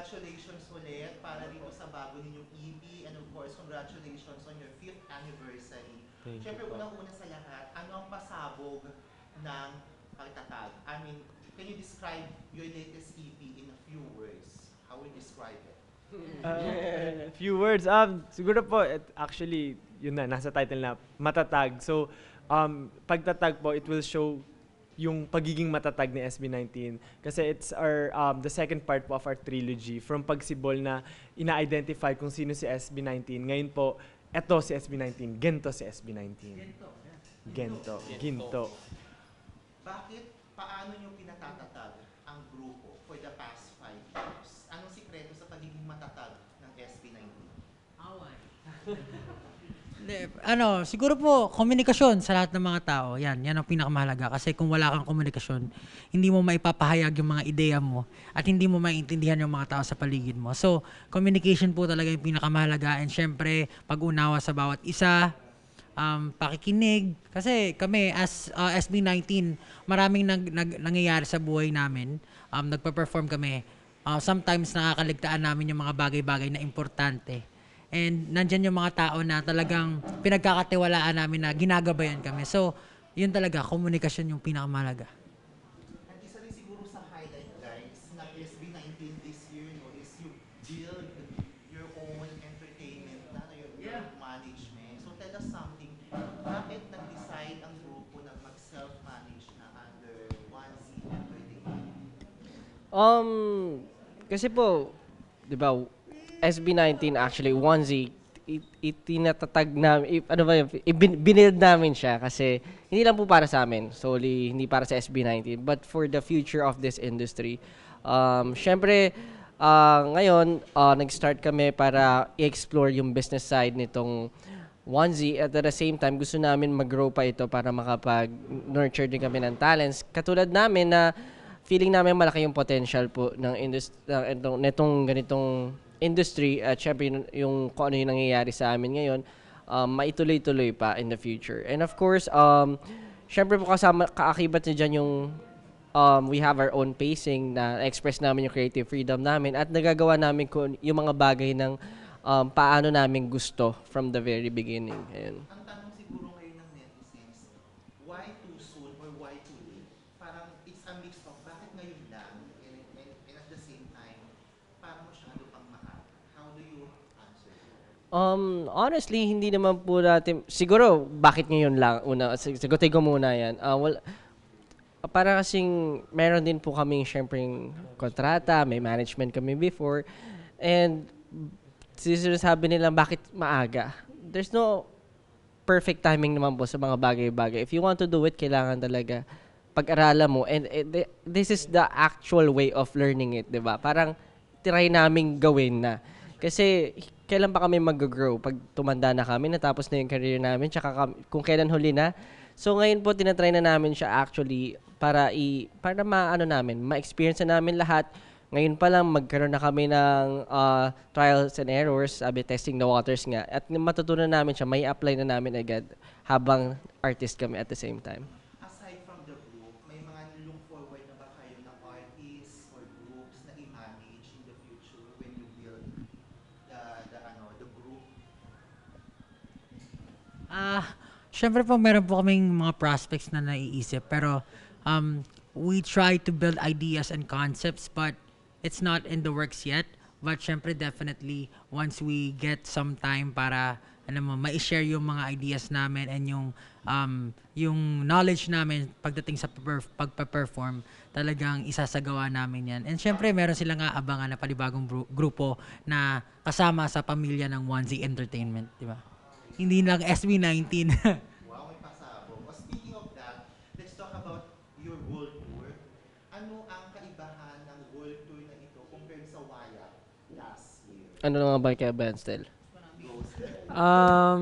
congratulations ulit para dito sa bago ninyong EP and of course, congratulations on your 5th anniversary. Thank you Siyempre, po. unang-una sa lahat, ano ang pasabog ng pagtatag? I mean, can you describe your latest EP in a few words? How would you describe it? Few words. Siguro po, actually, yun na, nasa title na, matatag. So, pagtatag po, it will show yung pagiging matatag ni SB19. Kasi it's the second part po of our trilogy. From pagsibol na ina-identify kung sino si SB19. Ngayon po, eto si SB19. Gento si SB19. Gento. Ginto. Bakit, paano nyo pinatatatag ang grupo for the past 5 years? Anong sikreto sa pagiging matatag ng SB19? Siguro po, komunikasyon sa lahat ng mga tao. Yan ang pinakamahalaga. Kasi kung wala kang komunikasyon, hindi mo maipapahayag yung mga ideya mo at hindi mo maintindihan yung mga tao sa paligid mo. So, communication po talaga yung pinakamahalaga. And syempre, pag-unawa sa bawat isa, pakikinig. Kasi kami, as SB19, maraming nangyayari sa buhay namin. Nagpa-perform kami. Sometimes nakakaligtaan namin yung mga bagay-bagay na importante. And nandyan yung mga tao na talagang pinagkakatiwalaan namin na ginagabayan kami. So, yun talaga, komunikasyon yung pinakamahalaga. At isa rin siguro sa highlight guys ng SB19 this year no, is you build your own entertainment na your management. So tell us something, bakit nag-decide ang grupo na mag-self-manage na under 1Z Entertainment? Kasi po, 'di ba, SB19 actually 1Z itinatatag namin, ano ba yun, binild namin siya kasi hindi lang po para sa amin, solely hindi para sa SB19, but for the future of this industry. Syempre, ngayon, nag-start kami para i-explore yung business side nitong 1Z at the same time gusto namin mag-grow pa ito para makapag-nurture din kami ng talents. Katulad namin na feeling namin malaki yung potential po ng netong ganitong industry at syempre yung kung ano yung nangyayari sa amin ngayon, maituloy-tuloy pa in the future. And of course, syempre po kaakibat niya dyan yung we have our own pacing na express namin yung creative freedom namin at nagagawa namin yung mga bagay ng paano namin gusto from the very beginning. Ayun. Ang tanong siguro ngayon ng netizens, why too soon or why too late? Parang it's a mix of bakit ngayon lang and at the same time, parang masyado pang mahal. How do you answer? Honestly, hindi naman po natin, siguro, bakit ngayon lang? Sagutin ko muna yan. Para kasing, meron din po kaming syempreng kontrata, may management kami before, and sinasabi nila bakit maaga. There's no perfect timing naman po sa mga bagay-bagay. If you want to do it, kailangan talaga pag-aralan mo. And this is the actual way of learning it, di ba? Parang try naming gawin na. Kasi kailan pa kami mag-grow? Pag tumanda na kami, natapos na yung career namin, tsaka kung kailan huli na. So ngayon po, tinatry na namin siya actually para ma-experience na namin lahat. Ngayon pa lang, magkaroon na kami ng trials and errors, sabi, testing the waters nga. At matutunan namin siya, may apply na namin agad habang artist kami at the same time. Aside from the group, may mga look forward na ba kayo na artists or groups na i-manage in the future when you build the group? Syempre po, meron po kaming mga prospects na naiisip. Pero we try to build ideas and concepts, but it's not in the works yet. But syempre, definitely, once we get some time para ma-share yung mga ideas namin and yung knowledge namin pagdating sa pagpa-perform, talagang isasagawa namin yan. And syempre, meron silang aabangan na palibagong grupo na kasama sa pamilya ng 1Z Entertainment, di ba? Hindi lang SB19. Wow, may pasabog. Well, speaking of that, let's talk about your world tour. Ano ang kaibahan ng world tour na ito compared sa Waya last year? Ano nga ba kaya Benstel?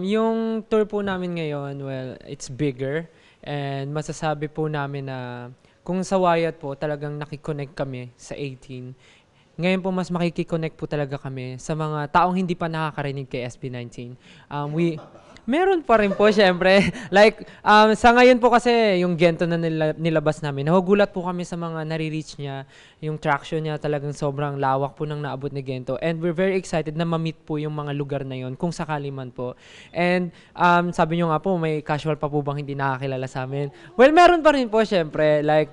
Yung tour po namin ngayon, well, it's bigger and masasabi po namin na kung sa Wyatt po talagang nakikonnect kami sa 18. Ngayon po mas makikiconnect po talaga kami sa mga taong hindi pa nakakarinig kay SB19. Meron pa rin po, syempre. Like, sa ngayon po kasi, yung Gento na nilabas namin, nahugulat po kami sa mga nare-reach niya. Yung traction niya talagang sobrang lawak po ng naabot ni Gento. And we're very excited na ma-meet po yung mga lugar na yon kung sakali man po. And sabi nyo nga po, may casual pa po bang hindi nakakilala sa amin? Well, meron pa rin po, syempre. Like,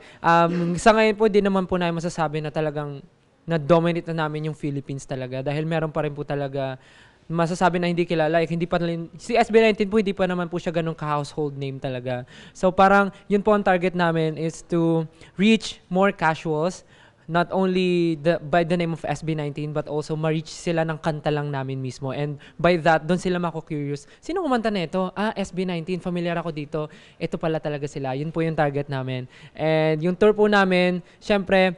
sa ngayon po, di naman po namin masasabi na talagang na-dominate na namin yung Philippines talaga. Dahil meron pa rin po talaga masasabi na hindi kilala. Like, hindi pa si SB19 po, hindi pa naman po siya ganun ka-household name talaga. So, parang, yun po ang target namin is to reach more casuals, not only by the name of SB19, but also ma-reach sila ng kanta lang namin mismo. And by that, doon sila mako-curious. Sino kumanta na ito? SB19, familiar ako dito. Ito pala talaga sila. Yun po yung target namin. And yung tour po namin, syempre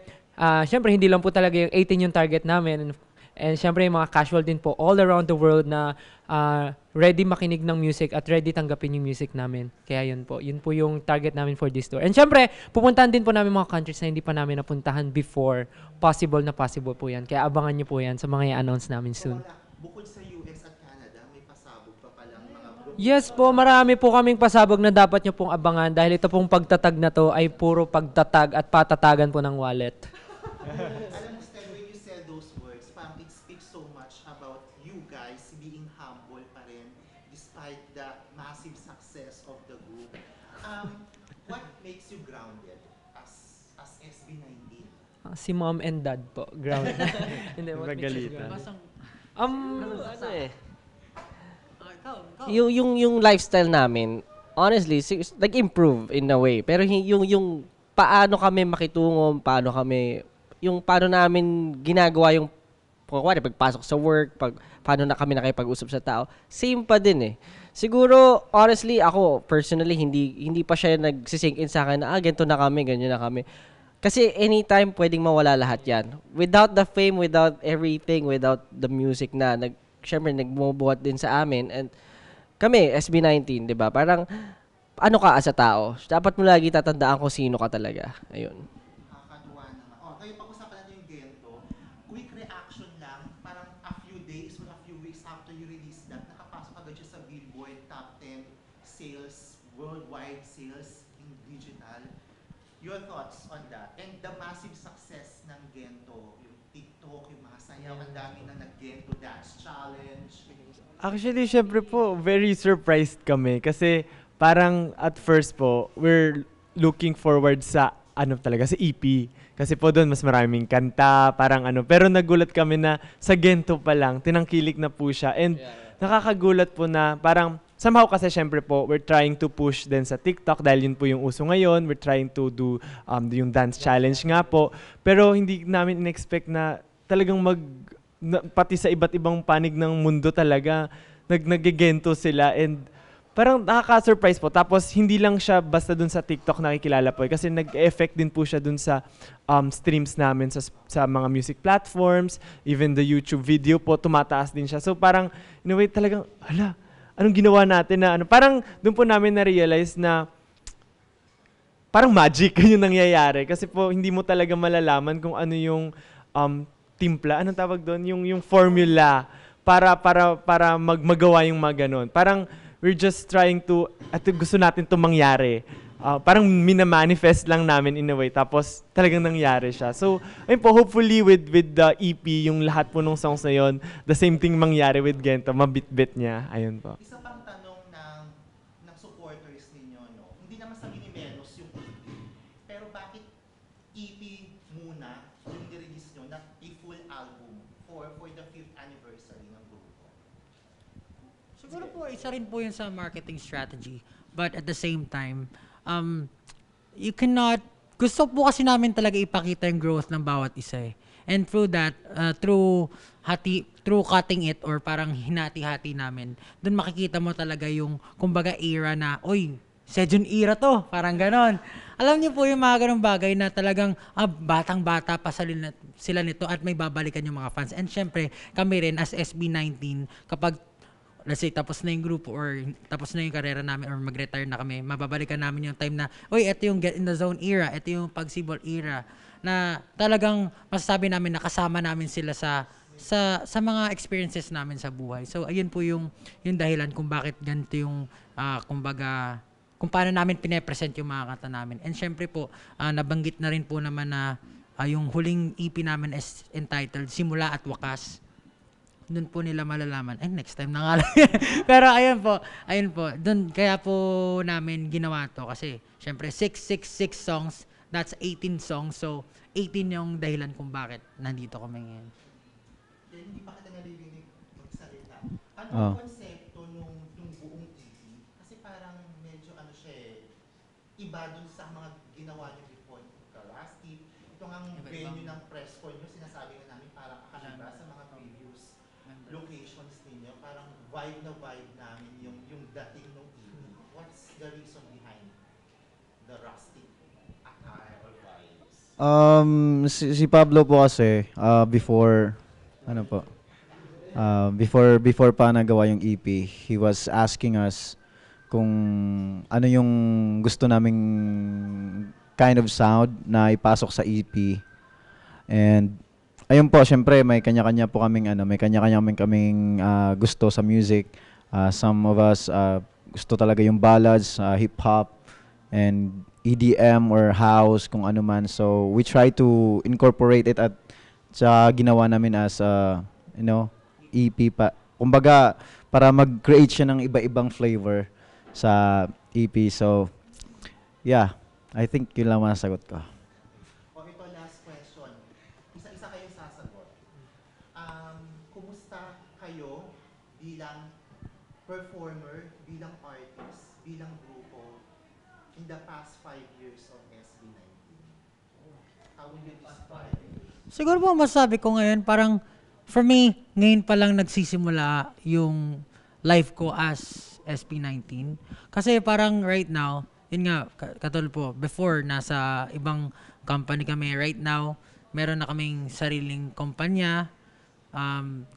hindi lang po talaga yung 18 yung target namin. And syempre, yung mga casual din po all around the world na ready makinig ng music at ready tanggapin yung music namin. Kaya yun po yung target namin for this tour. And syempre, pupuntahan din po namin mga countries na hindi pa namin napuntahan before. Possible po yan. Kaya abangan nyo po yan sa mga i-announce namin soon. Bukod sa US at Canada, may pasabog pa palang mga group. Yes po, marami po kaming pasabog na dapat nyo pong abangan dahil ito pong pagtatag na to ay puro pagtatag at patatagan po ng wallet. Alam mo, Stel, when you said those words, parang it speaks so much about you guys being humble pa rin despite the massive success of the group. What makes you grounded as SB19? Si mom and dad po, ground. Hindi, what makes you Nagalitan. grounded? Ano eh. Ikaw. Yung lifestyle namin, honestly, nag-improve in a way. Pero yung paano kami makitungo, paano namin ginagawa yung pagpasok sa work, paano na kami nakipag-usap sa tao, same pa din eh. Siguro, honestly, ako, personally, hindi pa siya nagsisink in sa akin na, ganito na kami, ganyan na kami. Kasi anytime pwedeng mawala lahat yan. Without the fame, without everything, without the music na, syempre, nagbubuhat din sa amin. And kami, SB19, di ba? Parang, ano ka as a tao? Dapat mo lagi tatandaan kung sino ka talaga. Ayun. Nakakatuwa naman. Ngayon pag-usapan natin yung Gento. Quick reaction lang, parang a few days or a few weeks after you release that, nakapasok agad siya sa Billboard Top 10 sales, worldwide sales in digital. Your thoughts on that? And the massive success ng Gento, yung TikTok, yung mga sayaw, ang dami na nag-Gento Dance Challenge. Actually, syempre po, very surprised kami kasi parang at first po, we're looking forward sa sa EP. Kasi po doon mas maraming kanta, parang pero nagulat kami na sa Gento pa lang, tinangkilik na po siya. And nakakagulat po na parang somehow kasi syempre po, we're trying to push din sa TikTok dahil yun po yung uso ngayon. We're trying to do yung dance challenge nga po. Pero hindi namin in-expect na talagang pati sa iba't ibang panig ng mundo talaga, nag-Gento sila. And parang nakaka-surprise po. Tapos, hindi lang siya basta dun sa TikTok nakikilala po. Kasi nag-effect din po siya dun sa streams namin sa mga music platforms. Even the YouTube video po, tumataas din siya. So, parang, in a way, talagang, anong ginawa natin na, parang dun po namin na-realize na parang magic yung nangyayari. Kasi po, hindi mo talaga malalaman kung ano yung timpla. Anong tawag doon? Yung formula para magawa yung mga ganun. Parang, we're just trying to, at gusto natin itong mangyari. Parang minamanifest lang namin in a way, tapos talagang nangyari siya. So, ayun po, hopefully with the EP, yung lahat po ng songs na yun, the same thing mangyari with Gento, mabit-bit niya. Ayun po. Isa pang tanong ng supporters ninyo, no? Hindi naman sa minimenos yung EP, pero bakit EP muna yung nirelease nyo, not a full album for the 5th anniversary ng grupo? Siguro po, isa rin po yun sa marketing strategy. But at the same time, you cannot, gusto po kasi namin talaga ipakita yung growth ng bawat isa eh. And through that, through cutting it or parang hinati-hati namin, dun makikita mo talaga yung, kumbaga, era na, oy, Sejun era to, parang ganon. Alam niyo po yung mga ganong bagay na talagang batang-bata pa sila nito at may babalikan yung mga fans. And syempre, kami rin as SB19, kapag let's say, tapos na yung grupo or tapos na yung karera namin or mag-retire na kami, mababalikan namin yung time na, oy, ito yung Get in the Zone era, ito yung Pagsibol era, na talagang masasabi namin na kasama namin sila sa sa mga experiences namin sa buhay. So ayun po yung dahilan kung bakit ganito yung kumbaga kung paano namin pine-present yung mga kanta namin. And syempre po nabanggit na rin po naman na yung huling EP namin is entitled Simula at Wakas. Doon po nila malalaman. Ay, next time na nga lang. Pero ayun po. Doon, kaya po namin ginawa to. Kasi, syempre, 666 songs, that's 18 songs. So, 18 yung dahilan kung bakit nandito kami ngayon. Kaya hindi pa kita nalilinig magsalita. Ano Oh. ang konsepto nung buong EP? Kasi parang medyo ano siya iba dun sa mga ginawa niyo before. Karasti, ito ang venue ng press con niyo, sinasabi nga namin parang kakaiba sa mga previous locations ninyo. Parang vibe namin yung dating ng EP. What's the reason behind the rustic attire or vibes? Si Pablo po kasi before before pa nagawa yung EP, he was asking us kung ano yung gusto naming kind of sound na ipasok sa EP. And ayun po, syempre may kanya-kanya po kaming gusto sa music. Some of us gusto talaga yung ballads, hip hop and EDM or house kung ano man. So we try to incorporate it at sa ginawa namin as EP pa. Kumbaga para mag-create siya ng iba-ibang flavor sa EP. So yeah, I think yun lang masasagot ko. O ito, last question. Isa-isa kayong sasagot. Kumusta kayo bilang performer, bilang artist, bilang grupo in the past 5 years of SB19? How would you describe it? Siguro po masasabi ko ngayon, parang for me, ngayon pa lang nagsisimula yung life ko as SB19. Kasi parang right now, yun nga, katulad po, before, nasa ibang company kami. Right now, meron na kaming sariling kumpanya.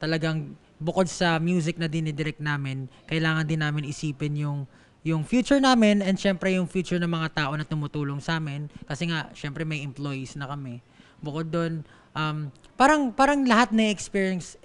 Talagang bukod sa music na dinidirect namin, kailangan din namin isipin yung future namin and syempre yung future ng mga tao na tumutulong sa amin. Kasi nga, syempre may employees na kami. Bukod doon, parang lahat na experience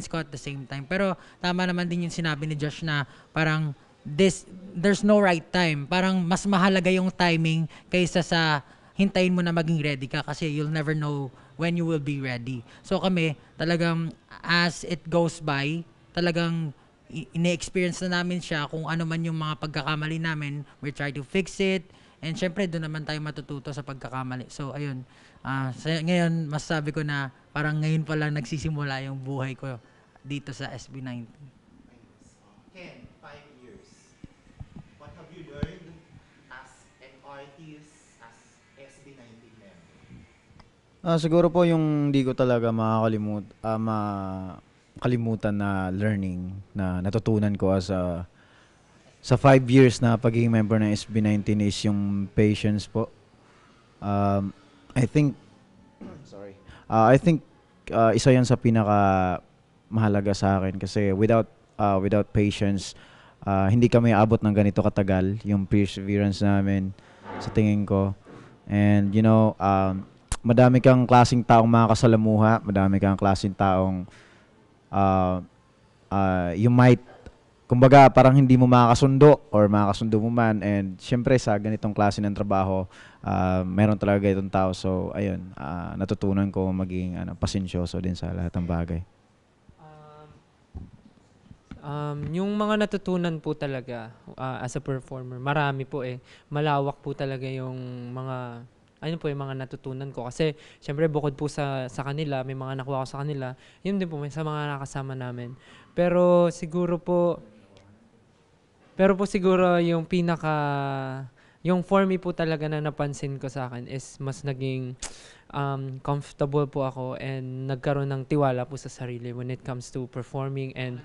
ko at the same time. Pero tama naman din yung sinabi ni Josh na parang there's no right time. Parang mas mahalaga yung timing kaysa sa hintayin mo na maging ready ka kasi you'll never know when you will be ready. So kami, talagang as it goes by, talagang ine-experience na namin siya kung ano man yung mga pagkakamali namin. We try to fix it. And syempre, doon naman tayo matututo sa pagkakamali. So, ayun. Ngayon, masasabi ko na parang ngayon pa lang nagsisimula yung buhay ko dito sa SB19. Ken, 5 years. What have you learned as an artist, as SB19 member? Siguro po yung hindi ko talaga makakalimutan na learning na natutunan ko sa 5 years na pagiging member ng SB19 is yung patience po. I think isa yan sa pinaka mahalaga sa akin kasi without patience hindi kami abot ng ganito katagal yung perseverance namin sa tingin ko. And madami kang klaseng taong makakasalamuha, madami kang klaseng taong you might kumbaga parang hindi mo makakasundo or makakasundo mo man, and syempre sa ganitong klase ng trabaho meron talaga itong tao. So ayun, natutunan ko maging pasensyoso din sa lahat ng bagay. Yung mga natutunan po talaga as a performer, marami po malawak po talaga yung mga yung mga natutunan ko. Kasi syempre bukod po sa kanila, may mga nakuha ko sa kanila, yun din po may sa mga nakasama namin. Pero siguro siguro yung yung for me po talaga na napansin ko sa akin is mas naging comfortable po ako and nagkaroon ng tiwala po sa sarili when it comes to performing and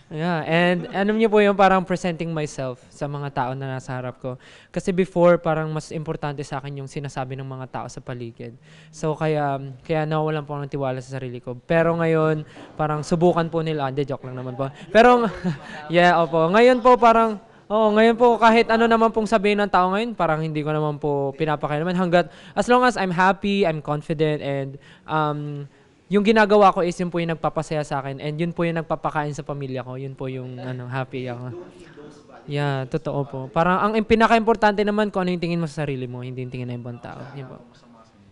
alam niyo po yung parang presenting myself sa mga tao na nasa harap ko. Kasi before, parang mas importante sa akin yung sinasabi ng mga tao sa paligid. So, kaya nawawalan po ako ng tiwala sa sarili ko. Pero ngayon, parang subukan po nila. Hindi, joke lang naman po. Pero, opo. Ngayon po, ngayon po, kahit ano naman pong sabihin ng tao ngayon, parang hindi ko naman po pinapakailaman. As long as I'm happy, I'm confident, and yung ginagawa ko is yun po yung nagpapasaya sa akin and yun po yung nagpapakain sa pamilya ko. Yun po yung happy ako. Yeah, totoo po. Parang ang pinaka-importante naman kung ano yung tingin mo sa sarili mo, hindi yung tingin ng ibang tao. Yun po.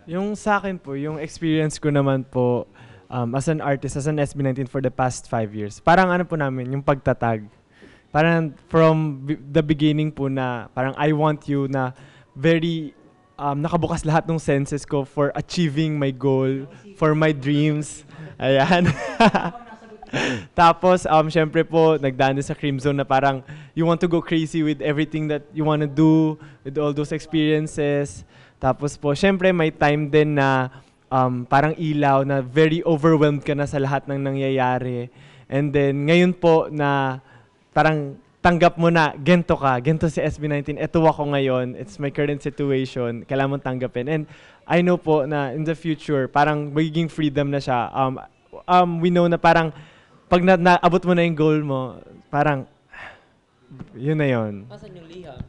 Yung sa akin po, yung experience ko naman po as an artist, as an SB19 for the past 5 years. Parang ano po namin, yung pagtatag. Parang from the beginning po na parang I want you na very nakabukas lahat ng senses ko for achieving my goal, for my dreams. Ayan. Tapos, syempre po, nagdaan din sa Cream Zone na parang you want to go crazy with everything that you want to do, with all those experiences. Tapos po, syempre may time din na parang ilaw na very overwhelmed ka na sa lahat ng nangyayari. And then, ngayon po na parang tanggap mo na, gento ka, gento si SB19, eto ako ngayon, it's my current situation, kailangan mong tanggapin. And I know po na in the future, parang magiging freedom na siya. We know na parang, pag naabot mo na yung goal mo, parang, yun na yun. Asan yung liham?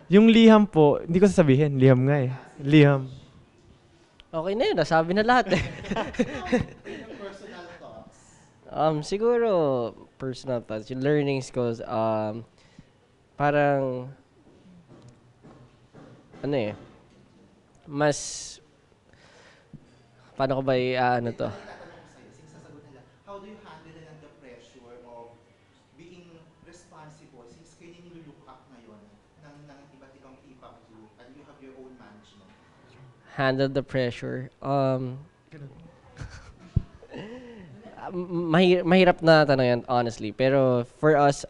Yung liham po, hindi ko sasabihin, liham nga eh. Liham. Okay na yun, nasabi na lahat eh. Personal thoughts. Siguro, personal thoughts, yung learnings ko, parang, ano eh, mas, paano ko ba ano to? Tatanong ko sa'yo, sige sasagot nila, how do you handle the pressure of being responsible since kayo nilulook up ngayon ng iba't ibang P-pop group and you have your own management? Handle the pressure. Mahirap na tanong yan, honestly. Pero for us,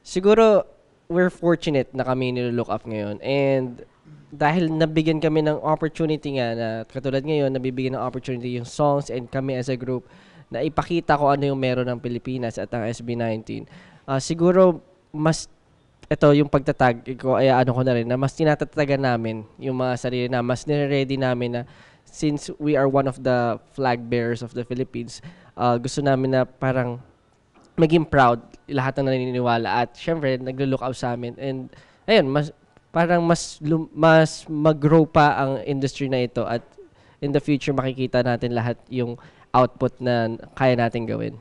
siguro we're fortunate na kami nilook up ngayon. And dahil nabigyan kami ng opportunity nga na katulad ngayon, nabibigyan ng opportunity yung songs and kami as a group na ipakita ko ano yung meron ng Pilipinas at ang SB19. Siguro mas ito yung pagtatag ko ay ano ko na rin na mas tinatatagan namin yung mga sarili na mas nire-ready namin na since we are one of the flag bearers of the Philippines, gusto namin na parang maging proud lahat ng naniniwala at syempre naglo-look out sa amin and ayun mas mag-grow pa ang industry na ito at in the future makikita natin lahat yung output na kaya natin gawin.